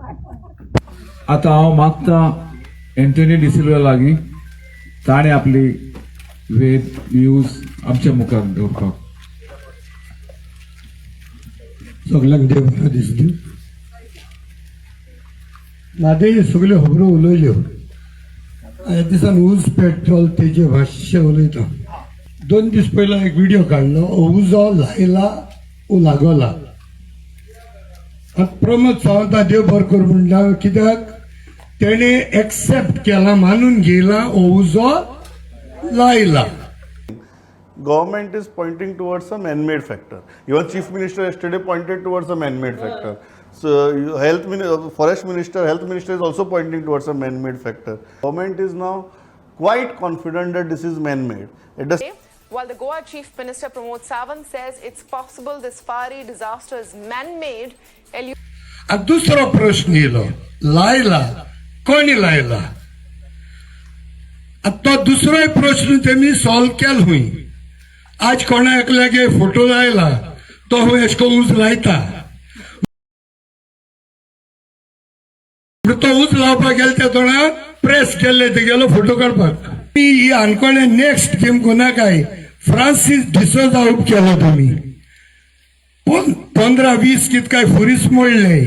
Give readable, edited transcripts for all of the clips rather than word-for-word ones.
आता हांव मागता एंटनी डिसिल्वा लागीं ताणें आपली वेद न्यूज आमच्या मुखार दवरपाक. सगळ्यांक देव बरो दीस दिवं. म्हादई सगळ्यो खबरो उलयल्यो. ह्या दिसान ऊज पेट्रोल तेजे भाश्य उलयता. 2 दीस पयला एक व्हिडिओ काडलो, उजो लायला लागला. प्रमोद सावंता देव बरो कर म्हणटा, कित्याक तेणे एक्सेप्ट केला, मानून घेला उजो लायला. Government is pointing towards a man-made factor. Even Chief Minister yesterday pointed towards a man-made factor. So, Forest Minister, Health Minister is also pointing towards a man-made factor. Government is now quite confident that this is man-made. It does. While the Goa Chief Minister Pramod Sawant says it's possible this fiery disaster is man-made, दुसरो प्रश्न yellow, लायला कोणी लायला. तो दुसरो प्रश्न तेमी solve केल हुई. आज कोणा एकल्यागे फोटो लायला तो हूँ एशको उज लायता. तो उज लावपाक गेले ते तोणा प्रेस केले ते गेलो फोटो काडपाक. ही आनकोणे नेक्स्ट गेम कोणाकाय फ्रांसीस डिसोजा उब केलो तुम्ही. 15-20 कित काय फुरीस मोडले.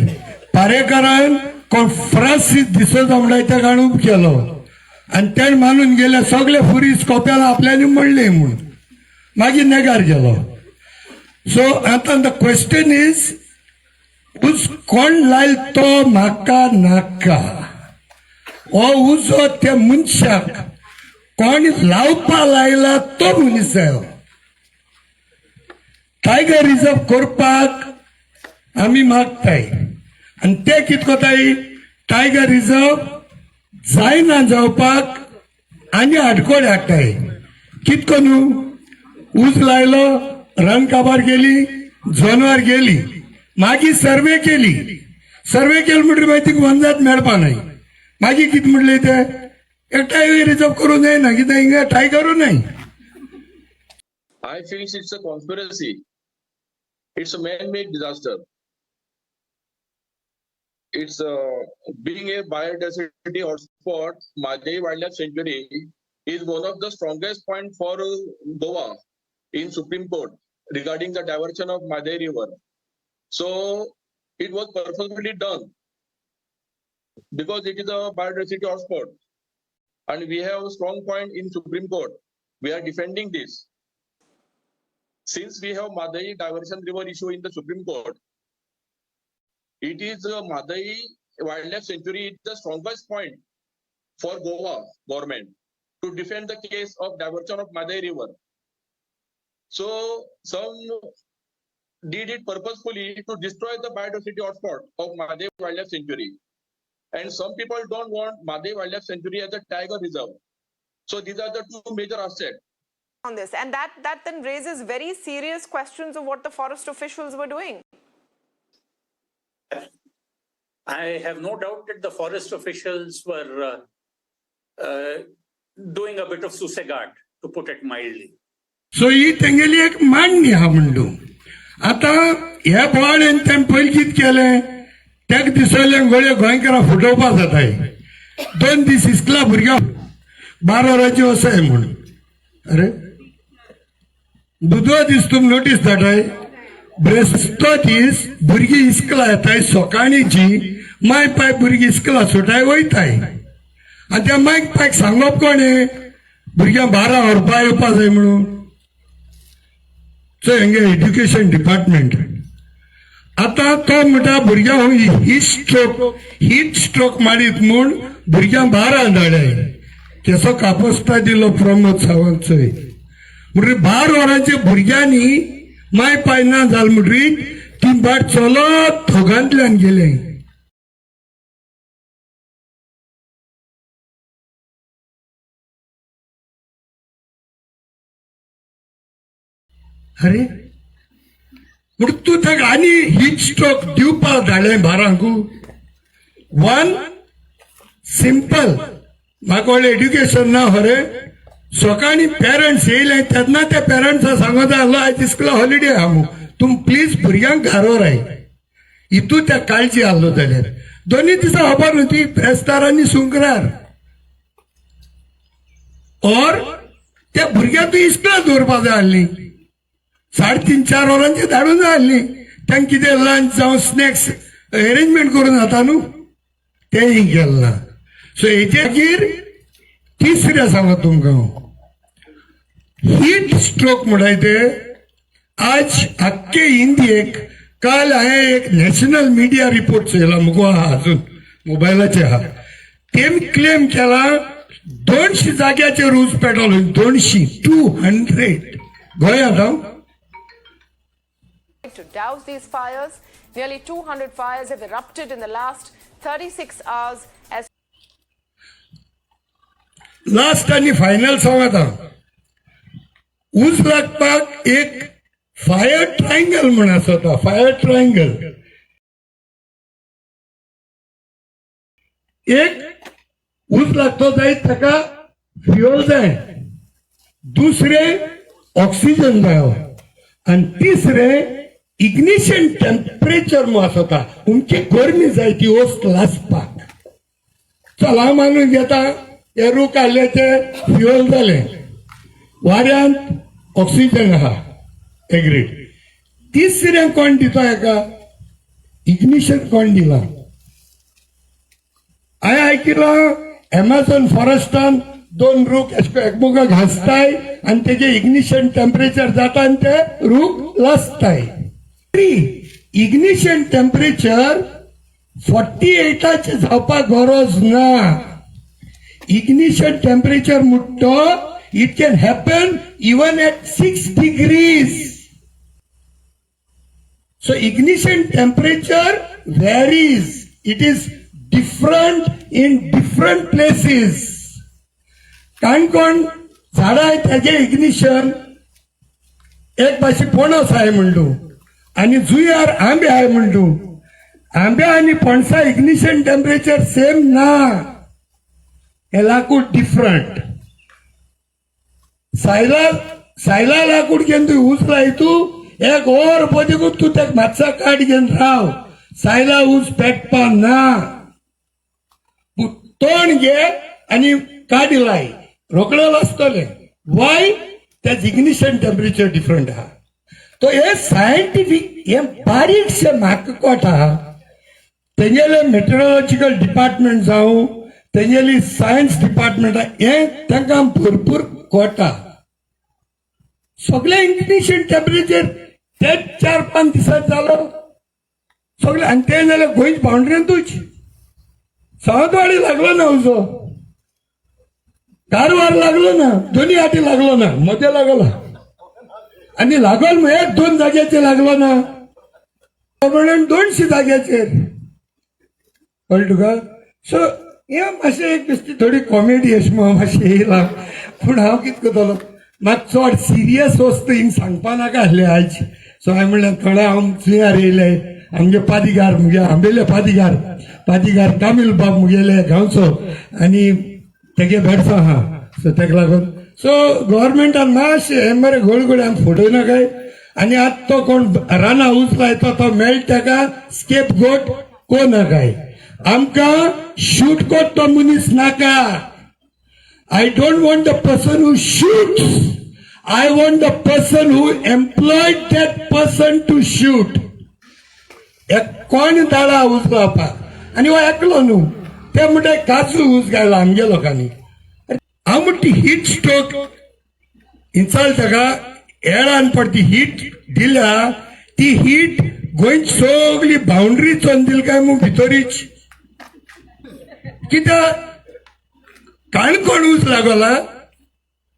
पारेकरान कोण फ्रांसीस डिसोजा म्हणटा त्या गाण उब केलो आणि तेण मानून गेले सगळे फुरीस कोप्याला आपल्यानी मोडले म्हणून मागीर नेगार गेलो. सो आता द क्वेश्चन इज उज कोण लायल तो म्हाका नाका. हो उजो त्या मनशाक कोण लावपा लायला तो मनीस जायो. टायगर रिजर्व करपाक आमी मागताय आणि ते कित कोताय टायगर रिजर्व जायना जावपाक आनी आडकोड हाडटाय. कितको न्हू ऊस लायलो, रान काबार गेली, जनावर गेली, मागीर सर्वे केली म्हणटरी मागीर वनजात मेळपा नाय. मागीर कित म्हणले ते एक टायगर रिजर्व करूं जायना कित्याक हिंगा टायगरू नाय. I feel it's a conspiracy. It's a man-made disaster. It's being a biodiversity hotspot. Mhadei Wildlife Sanctuary is one of the strongest points for Goa in Supreme Court regarding the diversion of Mhadei River. So it was purposefully done because it is a biodiversity hotspot, and we have a strong point in Supreme Court. We are defending this. Since we have Mhadei diversion river issue in the Supreme Court, it is Mhadei Wildlife Sanctuary is the strongest point for Goa government to defend the case of diversion of Mhadei river. So some did it purposefully to destroy the biodiversity hotspot of Mhadei Wildlife Sanctuary, and some people don't want Mhadei Wildlife Sanctuary as a tiger reserve. So these are the two major assets on this, and that then raises very serious questions of what the forest officials were doing. I have no doubt that the forest officials were doing a bit of susegat, to put it mildly. सो ही तेंगेली एक मान्य हा म्हणलो. आता ह्या बोवाळेन तें पयलीं कित केलें, तेक दिसलें गोळे गोंयकारां फुटोवपा जाताय. 2 दीस इस्कला भुरग्यां 12 वरांची वसाय म्हूण. अरे बुधवार दीस तुम नोटीस धाडटाय, ब्रेस्तो दीस भुरगीं इस्कला येताय सकाळींची, माय पाय भुरगीं इस्कला सुटाय वयताय. आनी त्या मायक पायक सांगप कोणें भुरग्यांक 12 व्हरपा येवपा जाय म्हणून. सो हेंगे एड्युकेशन डिपार्टमेंट आता तो म्हणटा भुरग्यांक हीट स्ट्रोक मारीत म्हूण भुरग्यांक 12 धाडय. तेचो कापोस्ता दिलो प्रमोद सावंत चोय. म्हणटरी 12 वरांच्या भुरग्यांनी माय पाय ना जाल म्हणटरी ती बाट चलत थोगांतल्यान गेले. अरे म्हण तू ताका आनी हीट स्ट्रोक दिवपा धाडले 12 वन सिंपल. म्हाका व्हडलें एड्युकेशन ना खरे. सकाळी पेरंट्स येयले तेन्ना त्या पेरंट्सा सांगत आसलो आयज इस्कुला हॉलिडे आहा, तुम प्लीज भुरग्यांक घारो राय. हितू त्या काळजी आलो जाल्यार 2 दिसां खबर होती प्रेस्तारांनी सुंकरार और त्या भुरग्यांक इस्कोला दवरपाक जाय आसली 3.5-4 वरांची धाडून जाय आसली तांकां कितें लंच जावं स्नॅक्स अरेंजमेंट करून जाता न्हू तेंय केलें ना सो हेचेर तिसरें सांगता तुमकां हीट स्ट्रोक म्हणटाय ते आज आख्खे इंडियेक काल हांवें एक नॅशनल मिडिया रिपोर्ट चयला मुगो आहा अजून मोबायलाचेर आहा तेमी क्लेम केला 200 जाग्याचेर ऊस पेटवलो 200 गोंयांत हांव To douse these fires, nearly 200 fires have erupted in the last 36 hours as last आनी फायनल सांगता ऊस लागपाक एक फायर ट्रायंगल म्हण आसता फायर ट्रायंगल एक ऊस लागतो जाय ताका फ्युअल जाय दुसरे ऑक्सिजन जाय आणि तिसरे इग्निशन टेम्परेचर म्हण आसता तुमची गरमी जाय ती वस्त लासपाक चला मानून घेता हे रूख काडल्याचे फ्युअल जाले वाऱ्यांत ऑक्सिजन आहा एग्रीड तिसरें कोण दिता हेका इग्निशन कोण दिला हांवें आयकिलां एमेझॉन फॉरेस्टान 2 रूख एकमेकांक घासताय आनी तेजे इग्निशन टेम्परेचर जाता आनी ते रूख लासताय इग्निशन टेम्परेचर 48चे जावपाक गरज ना इग्निशन टेम्परेचर म्हणटो it can happen even at 6 degrees so ignition temperature varies it is different in different places Canacona झाडां तेजे इग्निशन एक भाशे पणस आहाय म्हणटू आनी जुंयार आंबे आहाय म्हणटू आंब्या आनी पणसा इग्निशन टेम्परेचर सेम ना हे लाकूड डिफरंट सायला लाकूड घेवन तूं ऊस लाय तूं एक ओर पदकूच तूं तेका मातसा काट घेवन राव सायला ऊस पेटपा ना तोंड घे आनी काडी लाय रोकडो लासतले वाय त्याच इग्निशन टेम्परेचर डिफरंट आहा तो हे सायंटिफीक हे बारीकशे म्हाका आहा तेंगेले मेट्रोलॉजिकल डिपार्टमेंट जावं तेंगेली सायन्स डिपार्टमेंट हे तांकां भरपूर कोटा सगळे इग्निशन टेम्परेचर ते 4-5 दिसांत जालो सगळे आनी ते जाल्यार गोंयच बाउंड्रीतूच सावंतवाडी लागलो ना उजो कारवार लागलो ना दोन्ही हाती लागलो ना मध्ये लागला आणि लागल मग 1-2 जाग्याचे लागलो ना म्हणून 200 जाग्याचेर कळ्ळें तुका सो हे मातशें एक दिसता थोडी कॉमेडी अशी मातशी येयला पूण हांव कितें करतलो म्हाका चड सिरियस वस्त हिंग सांगपा नाका आसले आयज सो हांवें म्हणलें थोडे हांव जुंयार येयले आमगे पादिगार मुगे आंबेले पादिगार तामील बाब मुगेले गांवचो आनी तेगे भेटसो आहा सो तेका लागून सो गव्हर्मेंटान मातशें हे मरे घोळ आमी फोटोयना काय आनी आतां तो कोण रानां ऊस लायता तो मेळटा ताका स्केप गोट कोना काय आमकां शूट कोट तो मनीस नाका I don't want the person who shoots. I want the person who employed that person to shoot. एक कोण दाळा ऊस लावपाक आनी हो एकलो न्हू ते म्हणटा काजू ऊस घायला आमगे लोकांनी हांव म्हणटी हीट स्ट्रोक इंचाल ताका एरान पडटी हीट दिल्या ती हीट गोंय सगळी बाउंड्री चोन दिली काय मग भितरीच कित्याक काणकोण ऊस लागला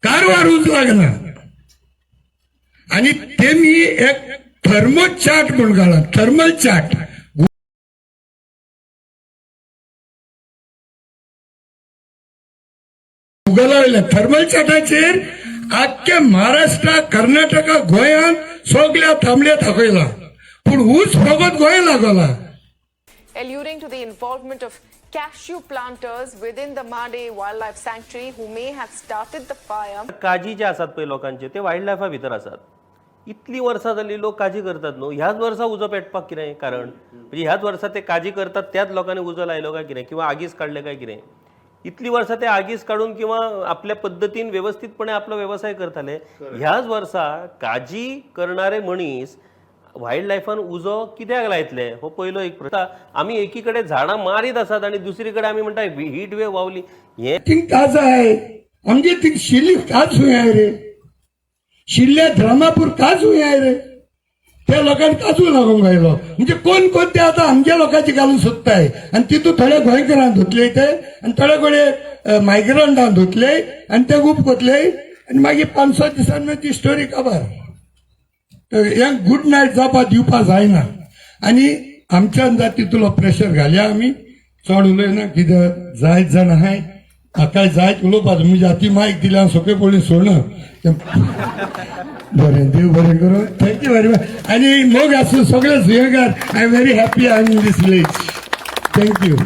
कारवार ऊस लागना आणि तेमी एक थर्मो चार्ट म्हण घाला थर्मल चार्ट गुगला वयल्या थर्मल चार्टाचेर आख्ख्या महाराष्ट्रा कर्नाटका गोंयांत सगळ्या थांबल्या दाखयला पूण ऊस फकत गोंय लागला alluding to the involvement of cashew planters within the Mhadei wildlife sanctuary who may have started the fire. काजी जे आसात पळय लोकांचे ते वायल्ड लायफा भितर आसात इतली वर्सां जाली लोक काजी करतात न्हू, ह्याच वर्सा उजो पेटपाक कितें कारण? म्हणजे ह्याच वर्सा ते काजी करतात त्याच लोकांनी उजो लायलो काय कितें, किंवा आगीस काडले काय कितें? इतली वर्सां ते आगीस काडून किंवा आपल्या पद्दतीन व्यवस्थितपणे आपलो व्यवसाय करताले, ह्याच वर्सा काजी करणारे मनीस वायल्ड लायफान उजो कित्याक लायतले? हो पयलो एक प्रश्न. आमी एकीकडे झाडां मारीत आसात आणि दुसरीकडे आमी म्हणटा हीट वेव वावली. हे थिंग काज आहे आमगे थिंग शिल्ली काच हुंय आहे रे, शिल्ल्या धर्मापूर काच हुंय आहे रे, त्या लोकांनी काजू लागूंक गायलो. म्हणजे कोण कोण ते आता आमच्या लोकांची घालून सोदताय आणि तितून थोडे गोंयकारांक धुतले ते आणि थोडे कोडे मायग्रंटांक धुतले आणि ते गुप कोतले आणि मागीर 500 दिसांनी ती स्टोरी खबर. एक गुड नाईट जावपा दिवपा जायना आणि आमच्यान जर तितूलो प्रेशर घाल्या आमी चड उलयना, कित्याक जायत जाण आहाय काय जायत उलोवपाचो. म्हणजे आती मायक दिल्या सोपे पडून सोडणं. बरें, देव बरें करूं. Thank you very much. आणि मोग आसूं सगळे सुयेगार. I am very happy I am in this village. Thank you.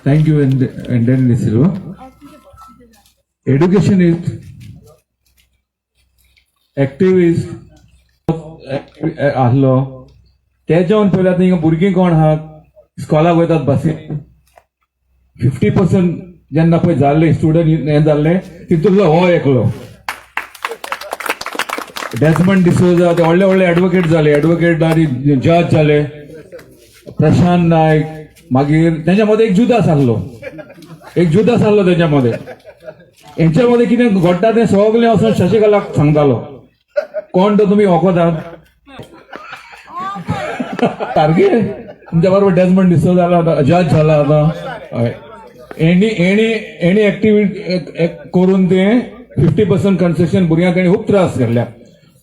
Thank you, and then Silva. Education is activist ahlo. तेजावन पयला थिंगा भुरगीं कोण आहात स्कॉलाक वयतात बसीन. 50% जेन्ना पळय जाल्ले स्टुडंट हें जाल्ले तितूंतलो हो एकलो डेस्मंड डिसोजा. ते व्हडले व्हडले एडवोकेट जाले, एडवोकेट आनी जज जाले. प्रशांत नायक, मागीर तेंच्यामध्ये एक जुदास आहलो तेंच्यामध्ये. हेंच्यामध्ये कितें घडटा तें सगळें वचून शशिकलाक सांगतालो, कोण तो तुमी वखदात सारके. तुमच्या बरोबर डेस्मंड डिसोजा जाला, जज जाला आता. एणी एक्टिविटी करून ते 50% कन्सेशन भुरग्यांक तेणी खूब त्रास केल्या.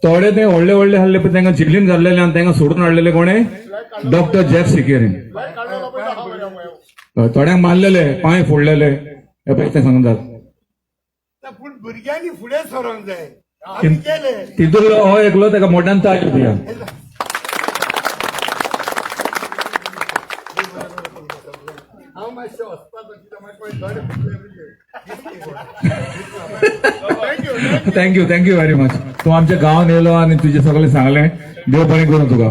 थोडे ते व्हडले व्हडले आहले पळय तांकां जिल्लीन घाल्लेले आनी तांकां सोडून हाडलेले कोणे? डॉक्टर जॅक सिकेरीन. थोड्यांक मारलेले, पांय फोडलेले, हे पळय ते सांगतात. पूण भुरग्यांनी फुडें सरोंक जाय. तितूंतलो हो एकलो ताका मोट्यान ताज दिया. हांव मातशें वचपाचो कित्याक म्हाका थँक्यू व्हेरी मच. तूं आमच्या गांवांत येयलो आनी तुजें सगळें सांगलें. देव बरें करूं तुका.